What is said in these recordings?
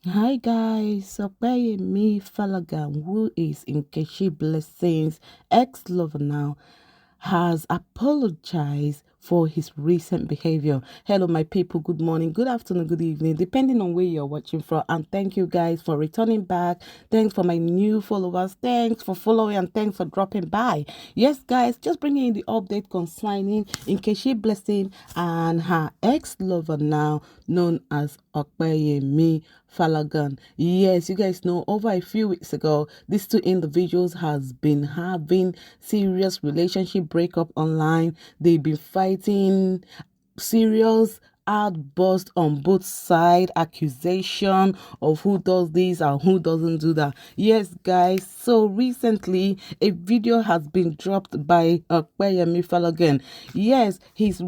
Hi guys, Opeyemi Falegan, who is Nkechi Blessing's ex-lover now, has apologized for his recent behavior. Hello, my people. Good morning, good afternoon, good evening, depending on where you're watching from. And thank you guys for returning back. Thanks for my new followers. Thanks for following and thanks for dropping by. Yes, guys, just bringing in the update concerning Nkechi Blessing and her ex-lover now, known as Opeyemi Falegan. Yes, you guys know over a few weeks ago, these two individuals has been having serious relationship breakup online. They've been fighting, serious outburst on both side, accusation of who does this and who doesn't do that. Yes, guys, so recently a video has been dropped by Opeyemi Falegan. Yes, he's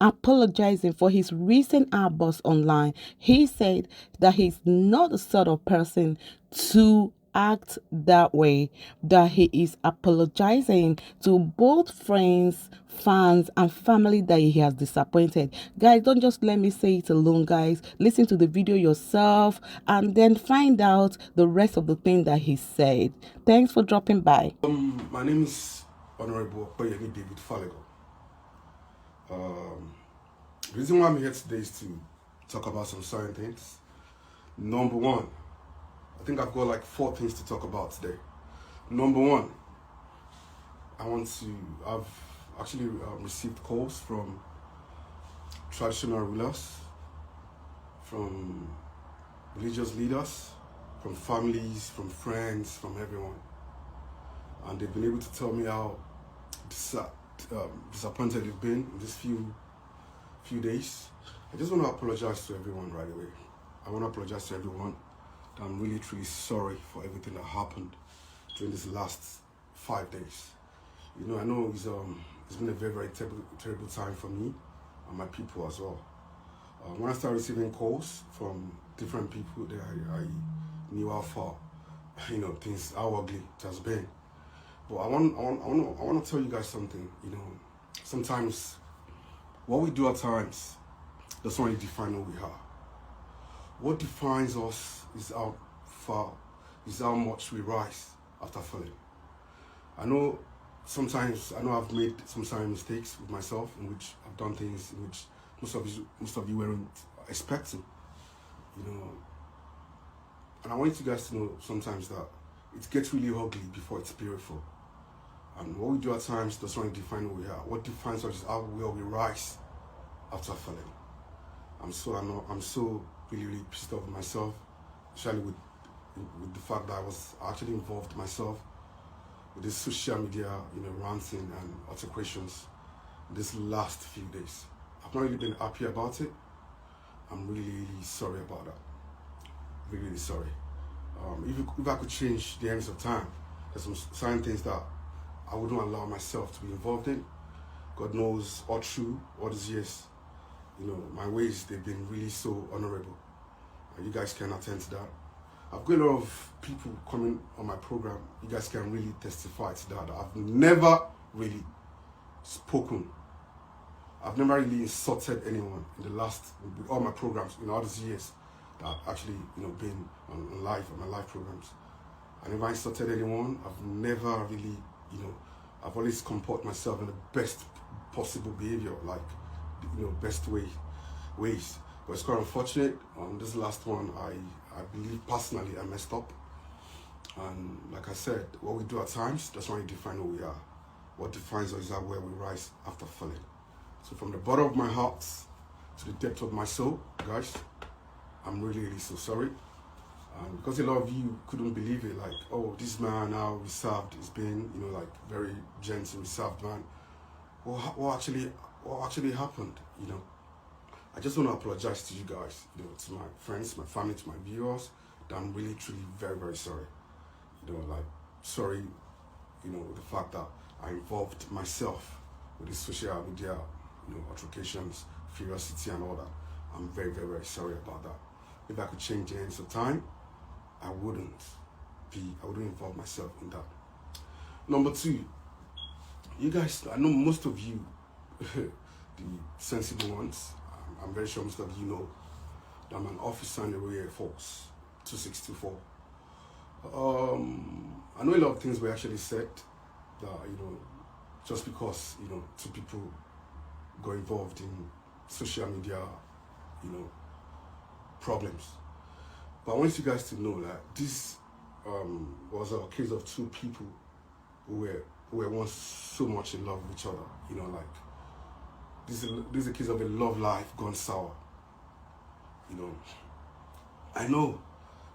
apologizing for his recent outburst online. He said that he's not the sort of person to act that way, that he is apologizing to both friends, fans, and family that he has disappointed. Guys, don't just let me say it alone, guys. Listen to the video yourself and then find out the rest of the thing that he said. Thanks for dropping by. My name is Honorable Opeyemi David Falegan. The reason why I'm here today is to talk about some certain things. Number one, I think I've got like 4 things to talk about today. Number one, I've actually received calls from traditional rulers, from religious leaders, from families, from friends, from everyone. And they've been able to tell me how disappointed they've been in these few days. I just want to apologize to everyone right away. I want to apologize to everyone. I'm really truly sorry for everything that happened during this last 5 days. I know it's been a very, very terrible time for me and my people as well. When I started receiving calls from different people that I knew how far, how ugly it has been. But I want to tell you guys something. Sometimes what we do at times doesn't really define who we are. What defines us is how much we rise after falling. I know I've made some certain mistakes with myself, in which I've done things in which most of you weren't expecting. And I want you guys to know sometimes that it gets really ugly before it's beautiful. And what we do at times doesn't really define who we are. What defines us is how well we rise after falling. I'm so really, really pissed off with myself, especially with the fact that I was actually involved myself with this social media, ranting and altercations this last few days. I've not really been happy about it. I'm really, really sorry about that. Really, really sorry. If I could change the ends of time, there's some certain things that I wouldn't allow myself to be involved in. God knows all through all these years, my ways, they've been really so honorable. You guys can attend to that. I've got a lot of people coming on my program. You guys can really testify to that. I've never really spoken. I've never really insulted anyone in the last, with all my programs, all these years that I've actually, been on my live programs. I never insulted anyone. I've never really, I've always comported myself in the best possible behavior, like, best ways. But it's quite unfortunate. On this last one, I believe personally I messed up. And like I said, what we do at times doesn't really define who we are. What defines us is how well we rise after falling. So from the bottom of my heart to the depth of my soul, guys, I'm really, really so sorry. Because a lot of you couldn't believe it, like, oh, this man now reserved, he's been, like, very gentle, reserved man. What actually happened, I just want to apologize to you guys, to my friends, my family, to my viewers, that I'm really, truly very, very sorry. Sorry, the fact that I involved myself with this social media, altercations, curiosity and all that. I'm very, very, very sorry about that. If I could change the ends of time, I wouldn't involve myself in that. Number 2, you guys, I know most of you, the sensible ones, I'm very sure most of you know that I'm an officer in the Royal Air Force, 2624. I know a lot of things were actually said that, just because, two people got involved in social media, problems. But I want you guys to know that this was a case of two people who were once so much in love with each other. Like this is a case of a love life gone sour. I know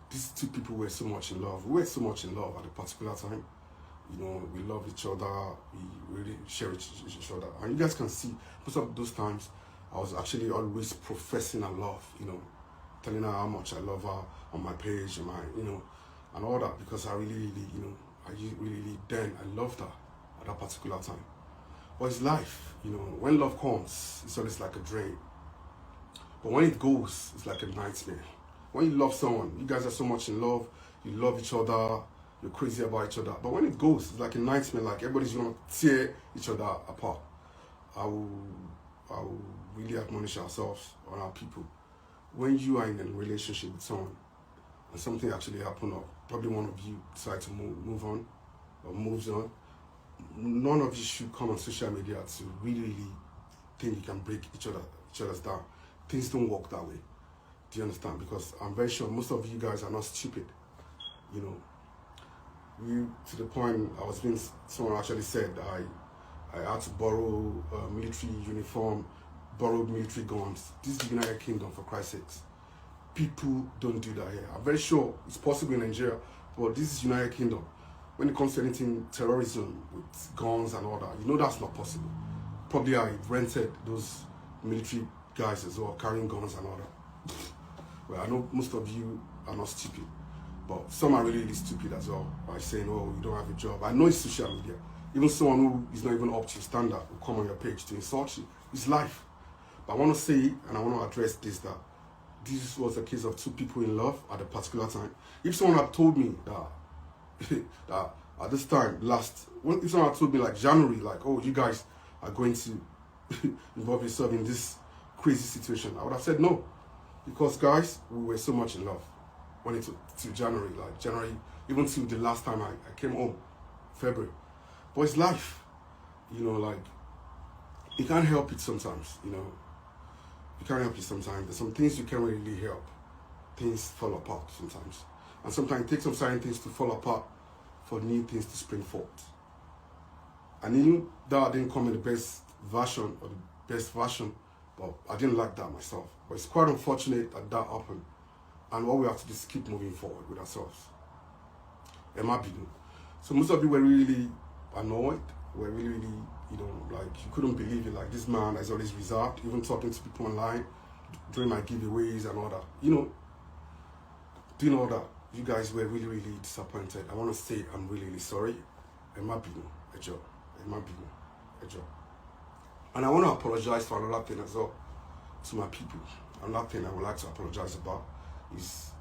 these two people were so much in love. We were so much in love at a particular time. We love each other. We really share each other. And you guys can see, most of those times, I was actually always professing her love, telling her how much I love her on my page, and and all that, because I really, then I loved her at that particular time. But it's life, when love comes, it's always like a dream. But when it goes, it's like a nightmare. When you love someone, you guys are so much in love, you love each other, you're crazy about each other. But when it goes, it's like a nightmare, like everybody's gonna tear each other apart. I will really admonish ourselves on our people. When you are in a relationship with someone and something actually happened, or probably one of you decide to move on or moves on, none of you should come on social media to really think you can break each other's down. Things don't work that way. Do you understand? Because I'm very sure most of you guys are not stupid. To the point I was being, someone actually said I had to borrow a military uniform, borrowed military guns. This is the United Kingdom, for Christ's sakes. People don't do that here. I'm very sure it's possible in Nigeria, but this is United Kingdom. When it comes to anything terrorism with guns and all that, that's not possible. Probably I rented those military guys as well, carrying guns and all that. Well, I know most of you are not stupid, but some are really stupid as well by saying, oh, you don't have a job. I know it's social media. Even someone who is not even up to your standard will come on your page to insult you. It's life. But I want to say, and I want to address this, that this was a case of two people in love at a particular time. If someone had told me that, that at this time, if someone had told me like January, like, oh, you guys are going to involve yourself in this crazy situation, I would have said no. Because guys, we were so much in love when it took to January, even till the last time I came home, February. But it's life, like, you can't help it sometimes, you can't help it sometimes. There's some things you can't really help. Things fall apart sometimes. And sometimes it takes some certain things to fall apart for new things to spring forth. And even that didn't come in the best version, but I didn't like that myself. But it's quite unfortunate that happened. And what we have to do is keep moving forward with ourselves. So most of you were really annoyed, were really, like, you couldn't believe it. Like, this man is always reserved, even talking to people online, doing my giveaways and all that. Doing all that. You guys were really disappointed. I want to say I'm really sorry. A job. And I want to apologize for another thing as well to my people. Another thing I would like to apologize about is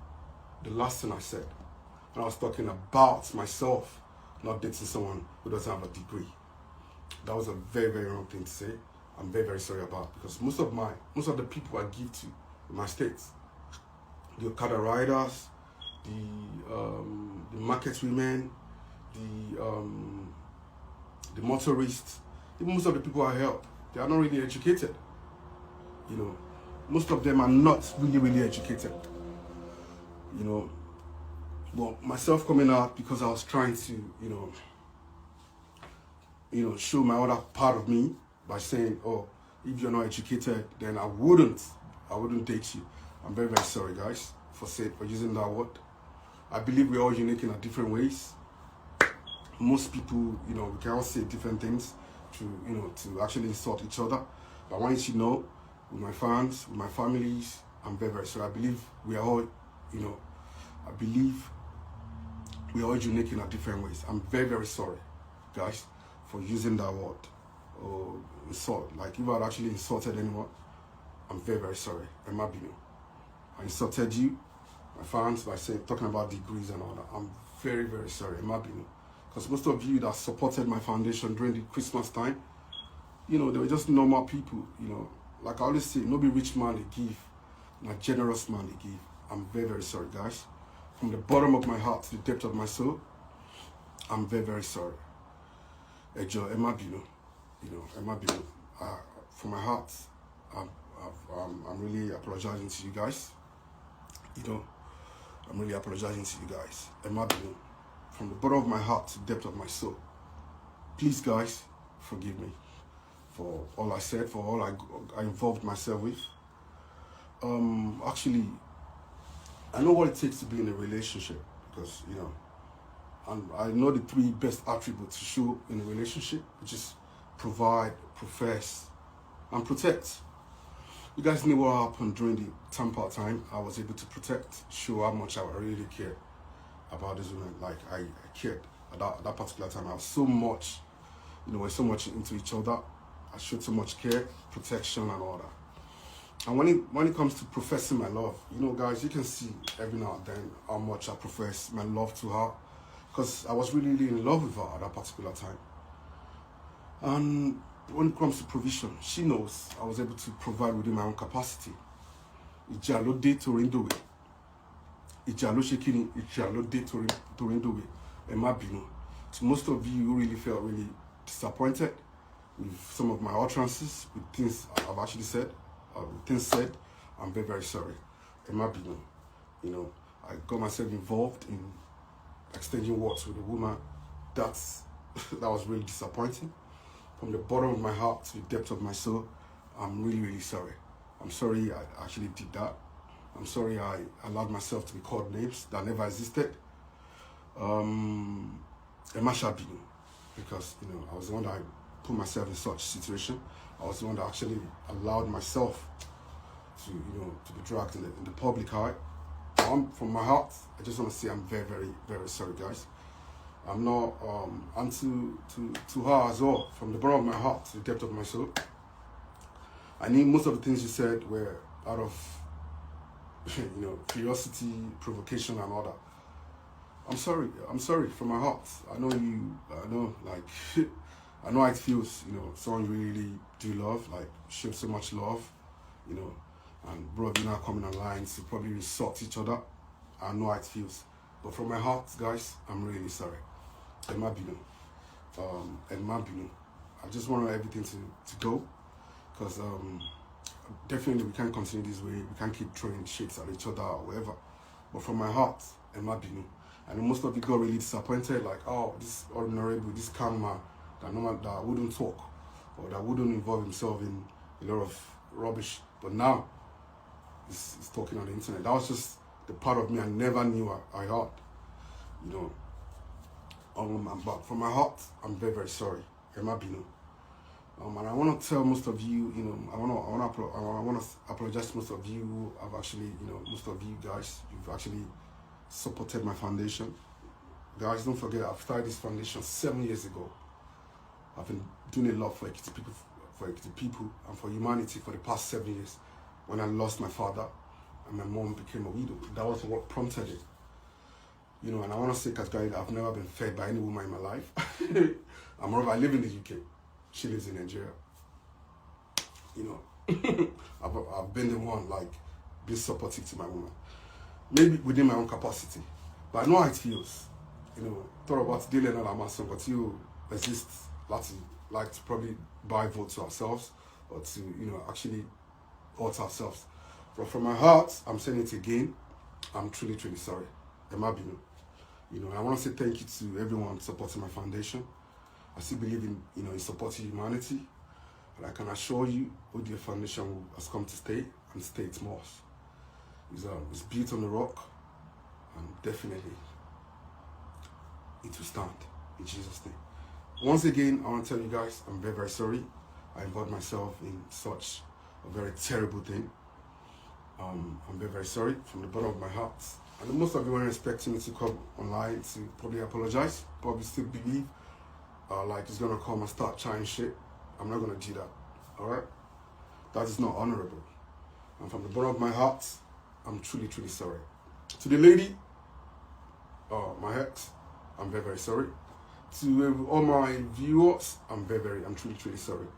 the last thing I said when I was talking about myself not dating someone who doesn't have a degree. That was a very, very wrong thing to say. I'm very, very sorry about, because most of the people I give to in my states, the Okada riders, the market women, the motorists, even most of the people I help, they are not really educated. Most of them are not really educated. Well, myself coming out because I was trying to, show my other part of me by saying, oh, if you're not educated, then I wouldn't date you. I'm very, very sorry, guys, for using that word. I believe we're all unique in our different ways. Most people, we can all say different things to actually insult each other. But I want you to know, with my fans, with my families, I'm very, very sorry. I believe we are all, we're all unique in our different ways. I'm very, very sorry, guys, for using that word or insult. Like, if I had actually insulted anyone, I'm very, very sorry. I insulted you, my fans, by talking about degrees and all that. I'm very, very sorry. Because most of you that supported my foundation during the Christmas time, they were just normal people, Like I always say, no be rich man they give, not generous man they give. I'm very, very sorry, guys. from the bottom of my heart to the depth of my soul, I'm very, very sorry. Ejo, Emma Bino, Emma Bino. From my heart, I'm really apologizing to you guys. I'm really apologizing to you guys. Emma Bino, from the bottom of my heart to the depth of my soul. Please, guys, forgive me for all I said, for all I involved myself with. Actually, I know what it takes to be in a relationship because, and I know the 3 best attributes to show in a relationship, which is provide, profess, and protect. You guys knew what happened during the Tampa time. I was able to protect, show how much I really cared about this woman. Like, I cared at that particular time. I was so much, we're so much into each other. I showed so much care, protection, and all that. And when it comes to professing my love, guys, you can see every now and then how much I profess my love to her, because I was really, really in love with her at that particular time. And when it comes to provision, she knows I was able to provide within my own capacity. Ìjà ló dé torí ń dòwe. Ìjà ló ṣe kíni, ìjà ló dé torí ń dòwe. Ẹ má bínú. To most of you who really felt really disappointed with some of my utterances, with things I've actually said, things said, I'm very, very sorry. Ẹ má bínú. I got myself involved in exchanging words with a woman. That was really disappointing. From the bottom of my heart to the depth of my soul, I'm really, really sorry. I'm sorry I actually did that. I'm sorry I allowed myself to be called names that never existed. Emma Shabinu, because I was the one that put myself in such a situation. I was the one that actually allowed myself to be dragged in the public eye. From my heart, I just want to say I'm very, very, very sorry, guys. I'm not, and to her as well, from the bottom of my heart to the depth of my soul. I knew most of the things you said were out of, curiosity, provocation, and all that. I'm sorry from my heart. I know I know how it feels, someone you really do love, like, show so much love, and bro, you're not coming online to probably insult each other. I know how it feels. But from my heart, guys, I'm really sorry. Emma Bino. I just want everything to go, because definitely we can't continue this way. We can't keep throwing shades at each other or whatever. But from my heart, Emma Bino. And most of you got really disappointed, like, oh, this honorable, this calm man that wouldn't talk or that wouldn't involve himself in a lot of rubbish. But now he's talking on the internet. That was just the part of me I never knew I had, but from my heart, I'm very, very sorry. Emma Bino. And I want to tell most of you, I want to apologize to most of you who have actually, most of you guys, you've actually supported my foundation. Guys, don't forget, I've started this foundation 7 years ago. I've been doing a lot for Ekiti people, and for humanity for the past 7 years. When I lost my father and my mom became a widow, that was what prompted it. And I want to say categorically, I've never been fed by any woman in my life. I live in the UK. She lives in Nigeria. I've been the one, like, being supportive to my woman. Maybe within my own capacity. But I know how it feels. Thought about dealing with our son, but you exist like to probably buy votes to ourselves or to, actually hurt ourselves. But from my heart, I'm saying it again, I'm truly, truly sorry. Emma Bino. I want to say thank you to everyone supporting my foundation. I still believe in supporting humanity. And I can assure you, ODF Foundation has come to stay and stay its most. It's built on the rock, and definitely it will stand in Jesus' name. Once again, I want to tell you guys, I'm very, very sorry. I involved myself in such a very terrible thing. I'm very, very sorry from the bottom of my heart. And most of you weren't expecting me to come online to probably apologize, probably still believe like it's gonna come and start trying shit. I'm not gonna do that. Alright? That is not honorable. And from the bottom of my heart, I'm truly, truly sorry. To the lady, my ex, I'm very, very sorry. To all my viewers, I'm truly, truly sorry.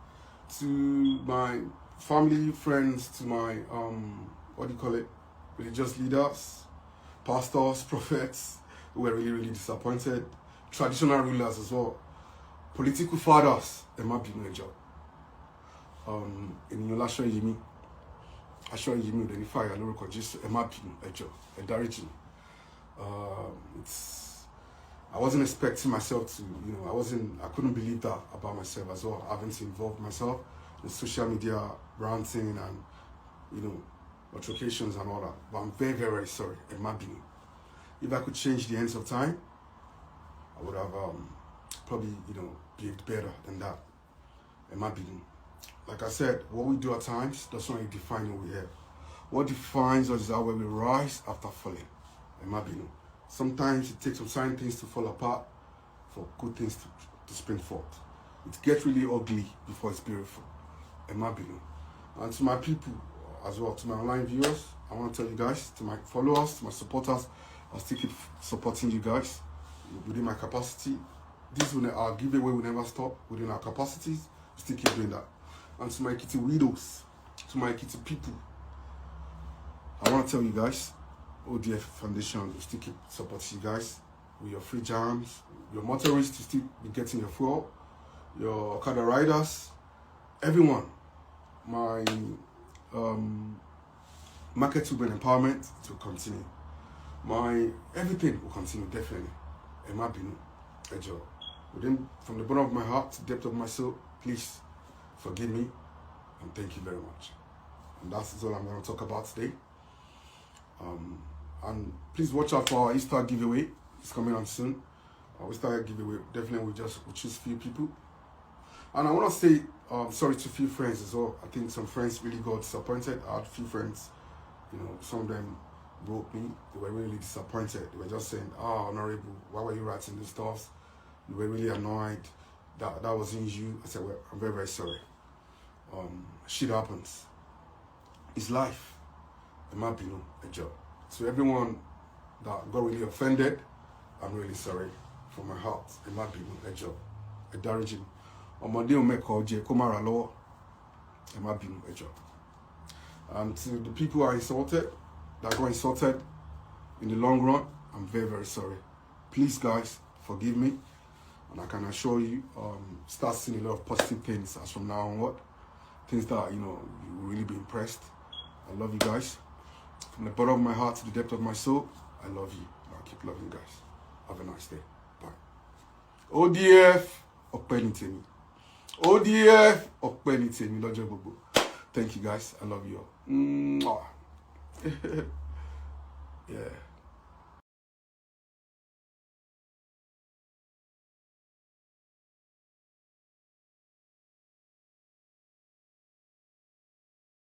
To my family, friends, to my religious leaders, pastors, prophets who were really, really disappointed, traditional rulers as well, political fathers, ẹ má bínú ẹ jọ̀ọ́. Ènìyàn láṣọ yìí mi, aṣọ yìí mi ò dẹ̀ ní fàyà lórúkọ Jésù, ẹ má bínú ẹ jọ̀ọ́, ẹ dáríjì mi. I wasn't expecting myself to, I couldn't believe that about myself as well, having to involve myself in social media ranting and, altercations and all that. But I'm very, very, very sorry. Ẹ má bínú. If I could change the ends of time, I would have probably, behaved better than that. Ẹ má bínú. Like I said, what we do at times does not define who we are. What defines us is how we rise after falling. Ẹ má bínú. Sometimes it takes some certain things to fall apart for good things to spring forth. It gets really ugly before it's beautiful. Ẹ má bínú. And to my people as well, to my online viewers, I want to tell you guys, to my followers, to my supporters, I'll still keep supporting you guys within my capacity. Our giveaway will never stop within our capacities. We still keep doing that. And to my kitty widows, to my kitty people, I want to tell you guys, ODF Foundation will still keep supporting you guys with your free jams, your motorists to still be getting your fuel, your Okada riders, everyone. My market women empowerment will continue. My everything will continue, definitely. Ẹ má bínú, ẹ jọ̀ọ́. From the bottom of my heart to the depth of my soul, please forgive me and thank you very much. And that's all I'm going to talk about today. And please watch out for our Easter giveaway. It's coming on soon. Our Easter giveaway, definitely we'll choose a few people. And I want to say sorry to a few friends as well. I think some friends really got disappointed. I had a few friends, some of them wrote me. They were really disappointed. They were just saying, Honorable, why were you writing this stuff? They were really annoyed that wasn't you. I said, well, I'm very, very sorry. Shit happens. It's life. Ẹ má bínú, ẹ jọ̀ọ́. So everyone that got really offended, I'm really sorry from my heart. Ẹ má bínú, ẹ jọ̀ọ́. Ẹ dáríjì mi. Ọmọdé ò mẹ́kọ̀ọ́ jẹ kó má ra lọ́wọ́. Ẹ má bínú, ẹ jọ̀ọ́. And to the people who are insulted, that got insulted in the long run, I'm very, very sorry. Please, guys, forgive me. And I can assure you, start seeing a lot of positive things as from now onward. Things that, you will really be impressed. I love you guys. From the bottom of my heart to the depth of my soul, I love you. I'll keep loving you guys. Have a nice day. Bye. ODF, Opeyemi Temi. ODF, Opeyemi Temi. Lọ́jọ́ gbogbo. Thank you guys. I love you all. Mwah. Yeah.